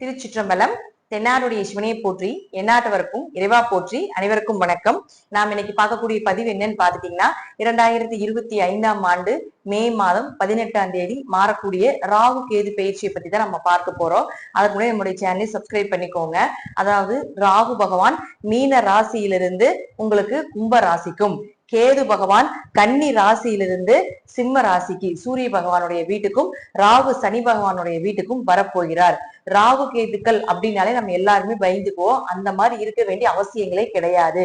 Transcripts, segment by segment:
திருச்சிற்றம்பலம். தென்னாடுடைய சிவனையை போற்றி, எந்நாட்டவருக்கும் இறைவா போற்றி. அனைவருக்கும் வணக்கம். நாம் இன்னைக்கு பார்க்கக்கூடிய பதிவு என்னன்னு பாத்துட்டீங்கன்னா, 2025ஆம் ஆண்டு மே மாதம் 18ஆம் தேதி மாறக்கூடிய ராகு கேது பயிற்சியை பத்தி தான் நம்ம பார்க்க போறோம். அதுக்கு முன்னாடி நம்முடைய சேனலை சப்ஸ்கிரைப் பண்ணிக்கோங்க. அதாவது ராகு பகவான் மீன ராசியிலிருந்து உங்களுக்கு கும்ப ராசிக்கும், கேது பகவான் கன்னி ராசியிலிருந்து சிம்ம ராசிக்கு சூரிய பகவானுடைய வீட்டுக்கும், ராகு சனி பகவானுடைய வீட்டுக்கும் வரப்போகிறார். ராகு கேதுக்கள் அப்படின்னாலே நம்ம எல்லாருமே பயந்துக்குவோம். அந்த மாதிரி இருக்க வேண்டிய அவசியங்களே கிடையாது.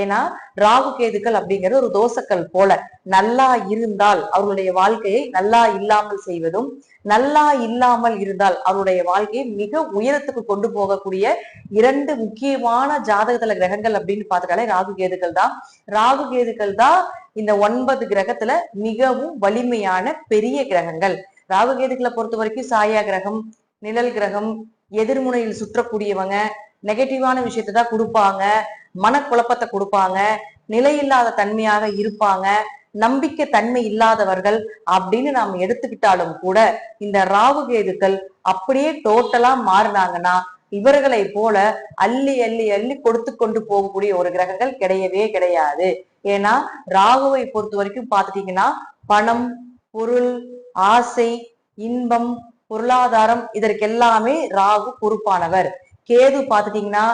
ஏன்னா ராகு கேதுக்கள் அப்படிங்கிறது ஒரு தோசைக்கல் போல. நல்லா இருந்தால் அவர்களுடைய வாழ்க்கையை நல்லா இல்லாமல் செய்வதும், நல்லா இல்லாமல் இருந்தால் அவருடைய வாழ்க்கையை மிக உயரத்துக்கு கொண்டு போகக்கூடிய இரண்டு முக்கியமான ஜாதகத்துல கிரகங்கள் அப்படின்னு பார்த்துட்டாலே ராகு கேதுக்கள் தான். ராகு கேதுக்கள் தான் இந்த 9 கிரகத்துல மிகவும் வலிமையான பெரிய கிரகங்கள். ராகு கேதுக்களை பொறுத்த வரைக்கும் சாயா கிரகம், நிழல் கிரகம், எதிர்முனையில் சுற்றக்கூடியவங்க, நெகட்டிவான விஷயத்தை தான் கொடுப்பாங்க, மனக்குழப்பத்தை கொடுப்பாங்க, நிலையில்லாத தன்மையாக இருப்பாங்க, நம்பிக்கை தன்மை இல்லாதவர்கள் அப்படின்னு நாம் எடுத்துக்கிட்டாலும் கூட இந்த ராகு கேதுக்கள் அப்படியே டோட்டலா மாறினாங்கன்னா இவர்களை போல அள்ளி அள்ளி அள்ளி கொடுத்து கொண்டு போகக்கூடிய ஒரு கிரகங்கள் கிடையவே கிடையாது. ஏன்னா ராகுவை பொறுத்த வரைக்கும் பாத்துட்டீங்கன்னா பணம், பொருள், ஆசை, இன்பம், பொருளாதாரம் இதற்கெல்லாமே ராகு பொறுப்பானவர். கேது பாத்துட்டீங்கன்னா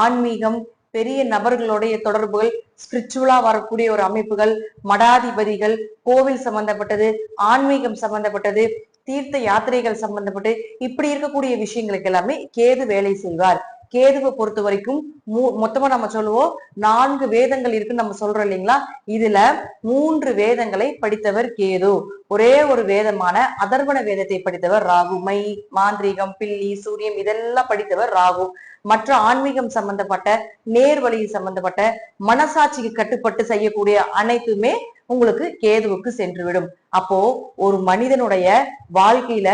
ஆன்மீகம், பெரிய நபர்களுடைய தொடர்புகள், ஸ்பிரிச்சுவலா வரக்கூடிய ஒரு அமைப்புகள், மடாதிபதிகள், கோவில் சம்பந்தப்பட்டது, ஆன்மீகம் சம்பந்தப்பட்டது, தீர்த்த யாத்திரைகள் சம்பந்தப்பட்டு இப்படி இருக்கக்கூடிய விஷயங்களுக்கு எல்லாமே கேது வேலை செய்வார். கேதுவை பொறுத்த வரைக்கும் மொத்தமா நம்ம சொல்லுவோம் 4 வேதங்கள் இருக்குன்னு நம்ம சொல்றோம் இல்லைங்களா. இதுல 3 வேதங்களை படித்தவர் கேது. ஒரே ஒரு வேதமான அதர்வண வேதத்தை படித்தவர் ராகு. மை, மாந்திரீகம், பில்லி, சூரியம் இதெல்லாம் படித்தவர் ராகு. மற்ற ஆன்மீகம் சம்பந்தப்பட்ட, நேர்வழி சம்பந்தப்பட்ட, மனசாட்சிக்கு கட்டுப்பட்டு செய்யக்கூடிய அனைத்துமே உங்களுக்கு கேதுவுக்கு சென்றுவிடும். அப்போ ஒரு மனிதனுடைய வாழ்க்கையில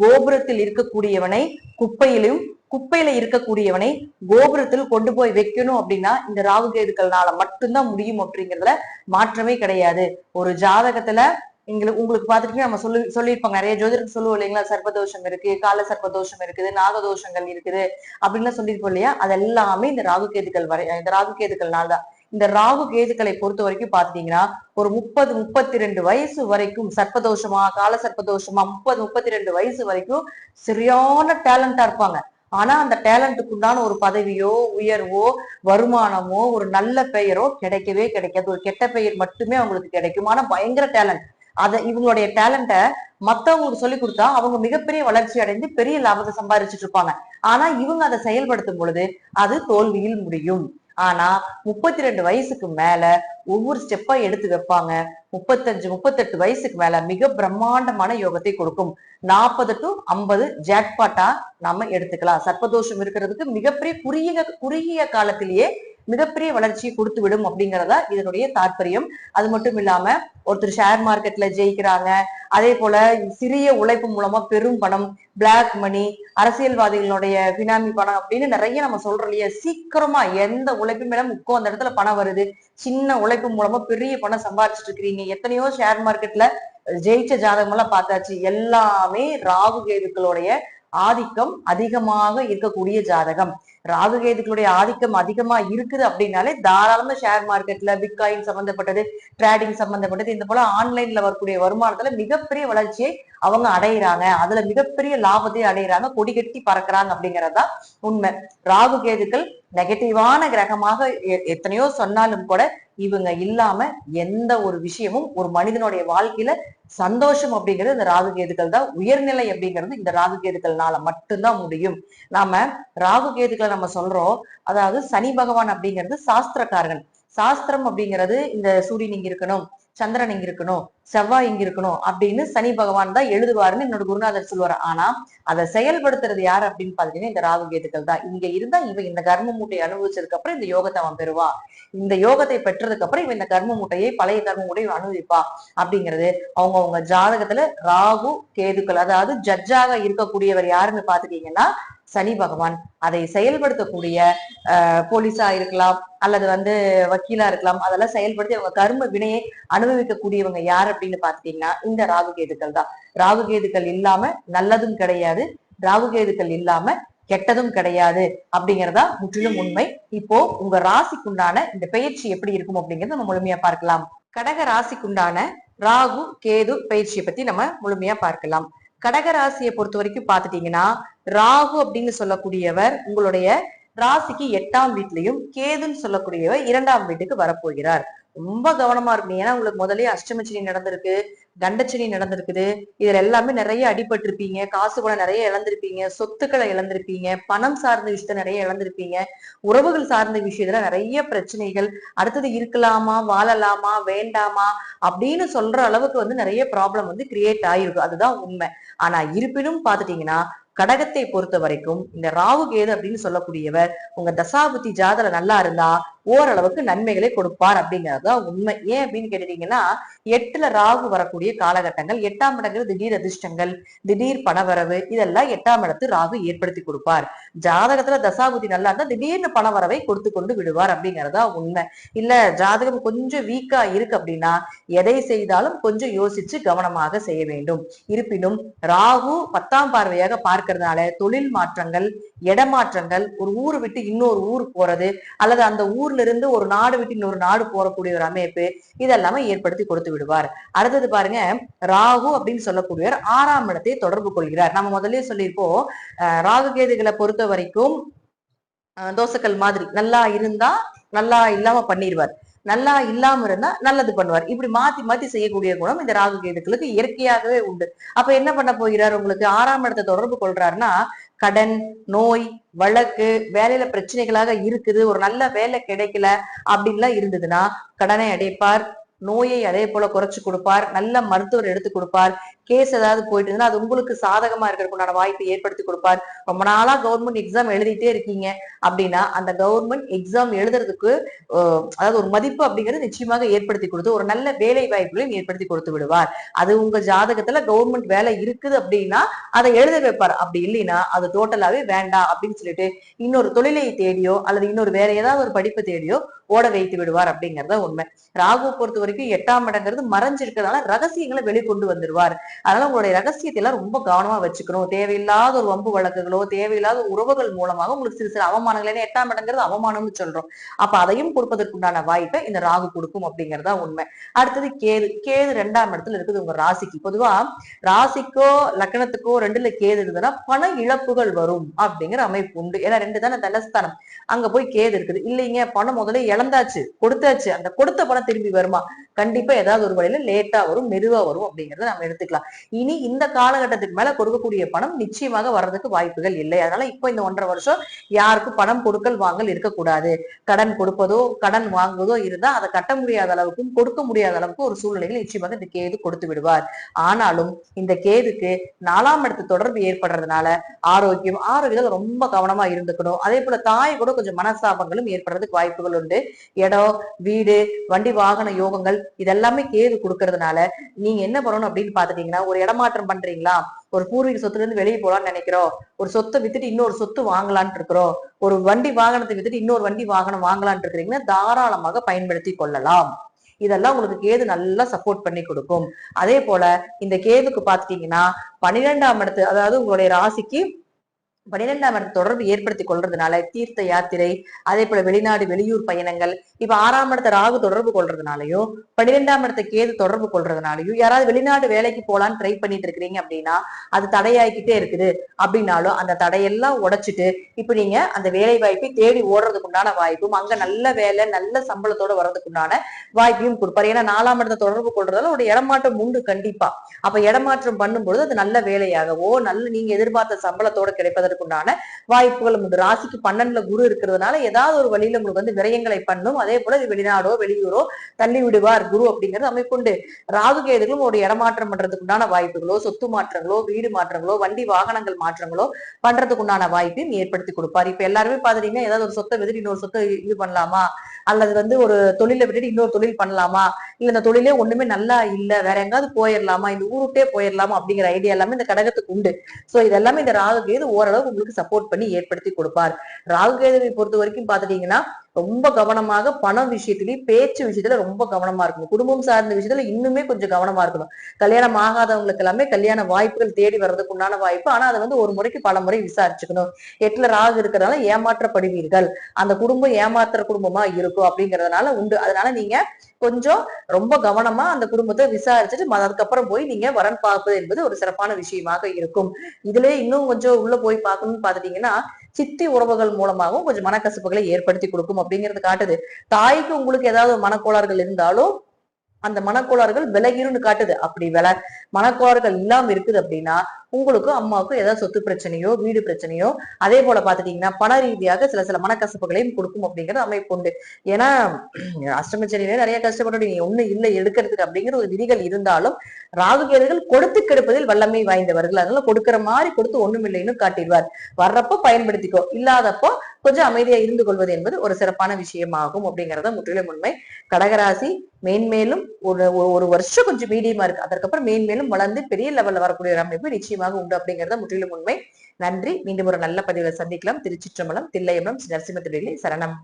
கோபுரத்தில் இருக்கக்கூடியவனை குப்பையிலும், குப்பையில இருக்கக்கூடியவனை கோபுரத்தில் கொண்டு போய் வைக்கணும் அப்படின்னா இந்த ராகு கேதுக்கள்னால மட்டும்தான் முடியும் அப்படிங்கிறதுல மாற்றமே கிடையாது. ஒரு ஜாதகத்துல உங்களுக்கு பாத்துட்டு நம்ம சொல்லியிருப்பாங்க, நிறைய ஜோதிடர் சொல்லுவோம் இல்லைங்களா, சர்ப்பதோஷம் இருக்கு, கால சர்ப்பதோஷம் இருக்குது, நாகதோஷங்கள் இருக்குது அப்படின்னு சொல்லியிருப்போம் இல்லையா. அதெல்லாமே இந்த ராகு கேதுக்கள் இந்த ராகு கேதுக்கள்னால தான். இந்த ராகு கேதுக்களை பொறுத்த வரைக்கும் பாத்தீங்கன்னா ஒரு 30-32 வயசு வரைக்கும் சர்ப்பதோஷமா, கால சர்ப்பதோஷமா, 30-32 வயசு வரைக்கும் சரியான டேலண்டா இருப்பாங்க. ஆனா அந்த டேலண்ட்டுக்குண்டான ஒரு பதவியோ, உயர்வோ, வருமானமோ, ஒரு நல்ல பெயரோ கிடைக்கவே கிடைக்காது. ஒரு கெட்ட பெயர் மட்டுமே அவங்களுக்கு கிடைக்கும். ஆனா பயங்கர டேலண்ட். இவங்களுடைய டேலண்ட மத்தவங்களுக்கு சொல்லி கொடுத்தா அவங்க மிகப்பெரிய வளர்ச்சி அடைந்து பெரிய லாபத்தை சம்பாதிச்சுட்டு இருப்பாங்க. ஆனா இவங்க அதை செயல்படுத்தும் பொழுது அது தோல்வியில் முடியும். ஆனா 32 வயசுக்கு மேல ஒவ்வொரு ஸ்டெப்பா எடுத்து வைப்பாங்க. 35-38 வயசுக்கு மேல மிக பிரம்மாண்டமான யோகத்தை கொடுக்கும். 40 to 50 ஜாக்பாட்டா நாம எடுத்துக்கலாம். சர்ப்பதோஷம் இருக்கிறதுக்கு மிகப்பெரிய குறுகிய காலத்திலேயே மிகப்பெரிய வளர்ச்சியை கொடுத்து விடும் அப்படிங்கிறதா இதனுடைய தாற்பயம். அது மட்டும் இல்லாம ஒருத்தர் ஷேர் மார்க்கெட்ல ஜெயிக்கிறாங்க, அதே போல சிறிய உழைப்பு மூலமா பெரும் பணம், பிளாக் மணி, அரசியல்வாதிகளுடைய பினாமி பணம் அப்படின்னு நிறைய நம்ம சொல்றோம் இல்லையா. சீக்கிரமா எந்த உழைப்பு மேல அந்த இடத்துல பணம் வருது, சின்ன உழைப்பு மூலமா பெரிய பணம் சம்பாதிச்சுட்டு இருக்கிறீங்க. எத்தனையோ ஷேர் மார்க்கெட்ல ஜெயிச்ச ஜாதகம் எல்லாம் பார்த்தாச்சு. எல்லாமே ராகு கேதுக்களுடைய ஆதிக்கம் அதிகமாக இருக்கக்கூடிய ஜாதகம். ராகு கேதுக்களுடைய ஆதிக்கம் அதிகமா இருக்குது அப்படின்னாலே தாராளமா ஷேர் மார்க்கெட்ல பிட்காயின் சம்பந்தப்பட்டது, ட்ரேடிங் சம்பந்தப்பட்டது, இந்த போல ஆன்லைன்ல வரக்கூடிய வருமானத்துல மிகப்பெரிய வளர்ச்சியை அவங்க அடையிறாங்க. அதுல மிகப்பெரிய லாபத்தை அடையிறாங்க, கொடி கட்டி பறக்குறாங்க அப்படிங்கறதுதான் உண்மை. ராகு கேதுக்கள் நெகட்டிவான கிரகமாக எத்தனையோ சொன்னாலும் கூட இவங்க இல்லாம எந்த ஒரு விஷயமும் ஒரு மனிதனுடைய வாழ்க்கையில சந்தோஷம் அப்படிங்கிறது இந்த ராகு கேதுக்கள் தான். உயர்நிலை அப்படிங்கிறது இந்த ராகு கேதுக்கள்னால மட்டும்தான் முடியும். நாம ராகு கேதுக்களை நம்ம சொல்றோம். அதாவது சனி பகவான் அப்படிங்கிறது சாஸ்திரக்காரன். சாஸ்திரம் அப்படிங்கிறது இந்த சூரியன் இங்க இருக்கணும், சந்திரன் இங்க இருக்கணும், செவ்வாய் இங்க இருக்கணும் அப்படின்னு சனி பகவான் தான் எழுதுவாருன்னு என்னோட குருநாதர் சொல்லுவாரு. ஆனா அதை செயல்படுத்துறது யாரு அப்படின்னு பாத்தீங்கன்னா இந்த ராகு கேதுக்கள் தான். இங்க இருந்தா இவன் இந்த கர்ம மூட்டையை அனுபவிச்சதுக்கு அப்புறம் இந்த யோகத்தை அவன் பெறுவான். இந்த யோகத்தை பெற்றதுக்கு அப்புறம் இவன் இந்த கர்ம மூட்டையை, பழைய கர்ம மூட்டையை அனுபவிப்பா அப்படிங்கிறது அவங்க ஜாதகத்துல ராகு கேதுக்கள். அதாவது ஜட்ஜாக இருக்கக்கூடியவர் யாருன்னு பாத்துட்டீங்கன்னா சனி பகவான். அதை செயல்படுத்தக்கூடிய போலீஸா இருக்கலாம், அல்லது வக்கீலா இருக்கலாம். அதெல்லாம் செயல்படுத்தி அவங்க கர்ம வினையை அனுபவிக்கக்கூடியவங்க யார் அப்படின்னு பாத்துட்டீங்கன்னா இந்த ராகு கேதுக்கள் தான். ராகு கேதுக்கள் இல்லாம நல்லதும் கிடையாது, ராகு கேதுக்கள் இல்லாம கெட்டதும் கிடையாது அப்படிங்கறதா முற்றிலும் உண்மை. இப்போ உங்க ராசிக்குண்டான இந்த பயிற்சி எப்படி இருக்கும் அப்படிங்கறத நம்ம முழுமையா பார்க்கலாம். கடக ராசிக்குண்டான ராகு கேது பயிற்சியை பத்தி நம்ம முழுமையா பார்க்கலாம். கடக ராசியை பொறுத்த வரைக்கும் பாத்துட்டீங்கன்னா, ராகு அப்படின்னு சொல்லக்கூடியவர் உங்களுடைய ராசிக்கு 8ஆம் வீட்லயும், கேதுன்னு சொல்லக்கூடியவர் 2ஆம் வீட்டுக்கு வரப்போகிறார். ரொம்ப கவனமா இருக்கணும். ஏன்னா உங்களுக்கு முதலே அஷ்டமச்சனி நடந்திருக்கு, கண்டச்சனி நடந்திருக்குது. இதுல எல்லாமே நிறைய அடிபட்டிருப்பீங்க, காசு கூட நிறைய இழந்திருப்பீங்க, சொத்துக்களை இழந்திருப்பீங்க, பணம் சார்ந்த விஷயத்த நிறைய இழந்திருப்பீங்க, உறவுகள் சார்ந்த விஷயத்துல நிறைய பிரச்சனைகள், அடுத்தது இருக்கலாமா வாழலாமா வேண்டாமா அப்படின்னு சொல்ற அளவுக்கு நிறைய ப்ராப்ளம் கிரியேட் ஆயிருக்கு. அதுதான் உண்மை. ஆனா இருப்பினும் பாத்துட்டீங்கன்னா, கடகத்தை பொறுத்த வரைக்கும் இந்த ராகு கேது அப்படின்னு சொல்லக்கூடியவர் உங்க தசாபுத்தி ஜாதல நல்லா இருந்தா ஓரளவுக்கு நன்மைகளை கொடுப்பார் அப்படிங்கறதுதான் உண்மை. ஏன் அப்படின்னு கேட்டுட்டீங்கன்னா, 8ல ராகு வரக்கூடிய காலகட்டங்கள், 8ஆம் இடங்கிறது திடீர் அதிர்ஷ்டங்கள், திடீர் பணவரவு, இதெல்லாம் 8ஆம் இடத்து ராகு ஏற்படுத்தி கொடுப்பார். ஜாதகத்துல தசாபுத்தி நல்லா இருந்தா திடீர்னு பணவரவை கொடுத்து கொண்டு விடுவார் அப்படிங்கறதா உண்மை. இல்ல ஜாதகம் கொஞ்சம் வீக்கா இருக்கு அப்படின்னா எதை செய்தாலும் கொஞ்சம் யோசிச்சு கவனமாக செய்ய வேண்டும். இருப்பினும் ராகு 10ஆம் பார்வையாக பார்க்கறதுனால தொழில் மாற்றங்கள், இடமாற்றங்கள், ஒரு ஊரு விட்டு இன்னொரு ஊர் போறது, அல்லது அந்த ஊர்ல இருந்து ஒரு நாடு விட்டு இன்னொரு நாடு போறக்கூடிய ஒரு அமைப்பு, இதெல்லாமே ஏற்படுத்தி கொடுத்து விடுவார். அடுத்தது பாருங்க, ராகு அப்படின்னு சொல்லக்கூடியவர் 6ஆம் இடத்தை தொடர்பு கொள்கிறார். நம்ம முதல்ல சொல்லியிருப்போம், ராகு கேதுகளை பொறுத்த வரைக்கும் தோசைக்கல் மாதிரி நல்லா இருந்தா நல்லா இல்லாம பண்ணிடுவார், நல்லா இல்லாம இருந்தா நல்லது பண்ணுவார். இப்படி மாத்தி மாத்தி செய்யக்கூடிய குணம் இந்த ராகு கேதுக்களுக்கு இயற்கையாகவே உண்டு. அப்ப என்ன பண்ண போகிறார்? உங்களுக்கு 6ஆம் இடத்தை தொடர்பு கொள்றாருன்னா, கடன், நோய், வழக்கு, வேலையில பிரச்சனைகளாக இருக்குது, ஒரு நல்ல வேலை கிடைக்கல அப்படின்லாம் இருந்ததுன்னா கடனை அடைப்பார், நோயை அதே போல குறைச்சு கொடுப்பார், நல்ல மருத்துவர் எடுத்து கொடுப்பார். கேஸ் ஏதாவது போயிட்டு இருந்தா அது உங்களுக்கு சாதகமா இருக்கிறதுக்குண்டான வாய்ப்பை ஏற்படுத்தி கொடுப்பார். ரொம்ப நாளா கவர்மெண்ட் எக்ஸாம் எழுதிட்டே இருக்கீங்க அப்படின்னா அந்த கவர்மெண்ட் எக்ஸாம் எழுதுறதுக்கு அதாவது ஒரு மதிப்பு அப்படிங்கிறது நிச்சயமாக ஏற்படுத்தி கொடுத்து ஒரு நல்ல வேலை வாய்ப்புகளையும் ஏற்படுத்தி கொடுத்து விடுவார். அது உங்க ஜாதகத்துல கவர்மெண்ட் வேலை இருக்குது அப்படின்னா அதை எழுத வைப்பார். அப்படி இல்லைன்னா அது டோட்டலாவே வேண்டாம் அப்படின்னு சொல்லிட்டு இன்னொரு தொழிலை தேடியோ அல்லது இன்னொரு வேற ஏதாவது ஒரு படிப்பு தேடியோ ஓட வைத்து விடுவார் அப்படிங்கறத உண்மை. ராகு பொறுத்த வரைக்கும் 8ஆம் இடங்கிறது மறைஞ்சிருக்கிறதுனால ரகசியங்களை வெளிக்கொண்டு வந்துருவார். அதனால உங்களுடைய ரகசியத்தை எல்லாம் ரொம்ப கவனமா வச்சுக்கணும். தேவையில்லாத ஒரு வம்பு வழக்குகளோ, தேவையில்லாத உறவுகள் மூலமாக உங்களுக்கு சிறு சிறு அவமானங்கள், 8ஆம் இடங்கிறது அவமானம்னு சொல்றோம். அப்ப அதையும் கொடுப்பதற்குண்டான வாய்ப்பை இந்த ராகு கொடுக்கும் அப்படிங்கறதா உண்மை. அடுத்தது கேது. கேது 2ஆம் இடத்துல இருக்குது உங்க ராசிக்கு. பொதுவா ராசிக்கோ லக்னத்துக்கோ 2ல கேது இருந்ததுன்னா பண இழப்புகள் வரும் அப்படிங்கிற அமைப்பு உண்டு. ஏன்னா 2 தானே தனஸ்தானம், அங்க போய் கேது இருக்குது. இல்லைங்க பணம் முதல்ல இழந்தாச்சு, கொடுத்தாச்சு, அந்த கொடுத்த பணம் திரும்பி வருமா? கண்டிப்பா ஏதாவது ஒரு வழியில லேட்டா வரும், மெதுவா வரும் அப்படிங்கறத நம்ம எடுத்துக்கலாம். இனி இந்த காலகட்டத்துக்கு மேல கொடுக்கக்கூடிய பணம் நிச்சயமாக வர்றதுக்கு வாய்ப்புகள் இல்லை. அதனால இப்போ இந்த 1.5 வருஷம் யாருக்கும் பணம் கொடுக்கல் வாங்கல் இருக்கக்கூடாது. கடன் கொடுப்பதோ கடன் வாங்குவதோ இருந்தா அதை கட்ட முடியாத அளவுக்கும் கொடுக்க முடியாத அளவுக்கு ஒரு சூழ்நிலைகள் நிச்சயமாக இந்த கேது கொடுத்து விடுவார். ஆனாலும் இந்த கேதுக்கு 4ஆம் இடத்து தொடர்பு ஏற்படுறதுனால ஆரோக்கியத்துல ரொம்ப கவனமா இருந்துக்கணும். அதே போல தாய் கூட கொஞ்சம் மனஸ்தாபங்களும் ஏற்படுறதுக்கு வாய்ப்புகள் உண்டு. இடம், வீடு, வண்டி வாகன யோகங்கள் இதெல்லாமே கேது கொடுக்கறதுனால நீங்க என்ன பண்ணணும் அப்படின்னு பாத்துட்டீங்கன்னா, ஒரு இடமாற்றம் பண்றீங்களா, ஒரு பூர்வீக சொத்துல இருந்து வெளியே போலான்னு நினைக்கிறோம், ஒரு சொத்தை வித்துட்டு இன்னொரு சொத்து வாங்கலான் இருக்கிறோம், ஒரு வண்டி வாகனத்தை வித்துட்டு இன்னொரு வண்டி வாகனம் வாங்கலான் இருக்கிறீங்கன்னா தாராளமாக பயன்படுத்தி கொள்ளலாம். இதெல்லாம் உங்களுக்கு கேது நல்லா சப்போர்ட் பண்ணி கொடுக்கும். அதே போல இந்த கேதுக்கு பாத்துட்டீங்கன்னா 12ஆம் இடத்து, அதாவது உங்களுடைய ராசிக்கு 12ஆம் இடத்து தொடர்பு ஏற்படுத்தி கொள்றதுனால தீர்த்த யாத்திரை, அதே போல வெளிநாடு வெளியூர் பயணங்கள், இப்ப 6ஆம் இடத்த ராகு தொடர்பு கொள்றதுனாலயும் 12ஆம் இடத்த கேது தொடர்பு கொள்றதுனாலயும் யாராவது வெளிநாடு வேலைக்கு போலான்னு ட்ரை பண்ணிட்டு இருக்கிறீங்க அப்படின்னா அது தடையாயிக்கிட்டே இருக்குது அப்படின்னாலும் அந்த தடையெல்லாம் உடைச்சிட்டு இப்ப நீங்க அந்த வேலை வாய்ப்பை தேடி ஓடுறதுக்கு உண்டான வாய்ப்பும், அங்க நல்ல வேலை நல்ல சம்பளத்தோட வர்றதுக்கு உண்டான வாய்ப்பையும் கொடுப்பாரு. ஏன்னா 4ஆம் இடத்த தொடர்பு கொள்றதால ஒரு இடமாற்றம் உண்டு கண்டிப்பா. அப்ப இடமாற்றம் பண்ணும்பொழுது அது நல்ல வேலையாகவோ நல்ல நீங்க எதிர்பார்த்த சம்பளத்தோட கிடைப்பதற்கு உண்டான வாய்ப்புகள் உண்டு. ராசிக்கு 12ல குரு இருக்கிறதுனால ஏதாவது ஒரு வழியில உங்களுக்கு விரயங்களை பண்ணும். அதே போல வெளிநாடோ வெளியூரோ தள்ளி விடுவார் குரு அப்படிங்கிறது அமைப்புண்டு. ராகு கேதுகளும் ஒரு இடமாற்றம் பண்றதுக்கு உண்டான வாய்ப்புகளோ, சொத்து மாற்றங்களோ, வீடு மாற்றங்களோ, வண்டி வாகனங்கள் மாற்றங்களோ பண்றதுக்கு உண்டான வாய்ப்பையும் ஏற்படுத்தி கொடுப்பார். இப்ப எல்லாருமே பாத்துட்டீங்கன்னா ஏதாவது ஒரு சொத்தை விட்டுட்டு இன்னொரு சொத்தை இது பண்ணலாமா, அல்லது ஒரு தொழிலை விட்டுட்டு இன்னொரு தொழில் பண்ணலாமா, இல்ல இந்த தொழிலே ஒண்ணுமே நல்லா இல்ல வேற எங்காவது போயிடலாமா, இந்த ஊருட்டே போயிடலாமா அப்படிங்கிற ஐடியா எல்லாமே இந்த கடகத்துக்கு உண்டு. சோ இதெல்லாமே இந்த ராகு கேது ஓரளவு உங்களுக்கு சப்போர்ட் பண்ணி ஏற்படுத்தி கொடுப்பார். ராகு கேதுவை பொறுத்த வரைக்கும் பாத்துட்டீங்கன்னா ரொம்ப கவனமாக பண விஷயத்திலயும் பேச்சு விஷயத்துல ரொம்ப கவனமா இருக்கணும். குடும்பம் சார்ந்த விஷயத்துல இன்னுமே கொஞ்சம் கவனமா இருக்கணும். கல்யாணம் ஆகாதவங்களுக்கு எல்லாமே கல்யாண வாய்ப்புகள் தேடி வர்றதுக்கு உண்டான வாய்ப்பு. ஆனா அதை வந்து ஒரு முறைக்கு பல முறை விசாரிச்சுக்கணும். 8ல ராகு இருக்கிறதுனால ஏமாற்றப்படுவீர்கள். அந்த குடும்பம் ஏமாத்துற குடும்பமா இருக்கும் அப்படிங்கறதுனால உண்டு. அதனால நீங்க கொஞ்சம் ரொம்ப கவனமா அந்த குடும்பத்தை விசாரிச்சுட்டு அதுக்கப்புறம் போய் நீங்க வரன் பார்ப்பது என்பது ஒரு சிறப்பான விஷயமாக இருக்கும். இதுலயே இன்னும் கொஞ்சம் உள்ள போய் பார்க்கணும்னு பாத்துட்டீங்கன்னா, சித்தி உறவுகள் மூலமாகவும் கொஞ்சம் மனக்கசப்புகளை ஏற்படுத்தி கொடுக்கும் அப்படிங்கிறது காட்டுது. தாய்க்கு உங்களுக்கு ஏதாவது மனக்கோளாறுகள் இருந்தாலும் அந்த மனக்கோளாறுகள் விலகிரும்னு காட்டுது. அப்படி மனக்கோளாறுகள் இல்லாம இருக்குது அப்படின்னா உங்களுக்கும் அம்மாவுக்கும் ஏதாவது சொத்து பிரச்சனையோ வீடு பிரச்சனையோ அதே போல பாத்துட்டீங்கன்னா பண ரீதியாக சில சில மனக்கசப்புகளையும் கொடுக்கும் அப்படிங்கிறது அமைப்பு உண்டு. ஏன்னா அஷ்டமச்சனியில நிறைய கஷ்டப்பட்டு நீ ஒண்ணு இல்லை எடுக்கிறதுக்கு அப்படிங்கிற ஒரு விதிகள் இருந்தாலும் ராகு கேதுகள் கொடுத்து கெடுப்பதில் வல்லமை வாய்ந்தவர்கள். அதனால கொடுக்கிற மாதிரி கொடுத்து ஒண்ணும் இல்லைன்னு காட்டிடுவார். வர்றப்போ பயன்படுத்திக்கோ, இல்லாதப்போ கொஞ்சம் அமைதியா இருந்து கொள்வது என்பது ஒரு சிறப்பான விஷயமாகும் அப்படிங்கறத முற்றிலும் உண்மை. கடகராசி மேன்மேலும் ஒரு வருஷம் கொஞ்சம் மீடியமா இருக்கு. அதற்கப்புறம் மேன்மேலும் வளர்ந்து பெரிய லெவல்ல வரக்கூடிய ஒரு அமைப்பு நிச்சயமாக உண்டு அப்படிங்கறத முற்றிலும் உண்மை. நன்றி. மீண்டும் ஒரு நல்ல பதிவுல சந்திக்கலாம். திருச்சிற்றம்பலம், தில்லையம்பலம், நரசிம்ம திருவிழி சரணம்.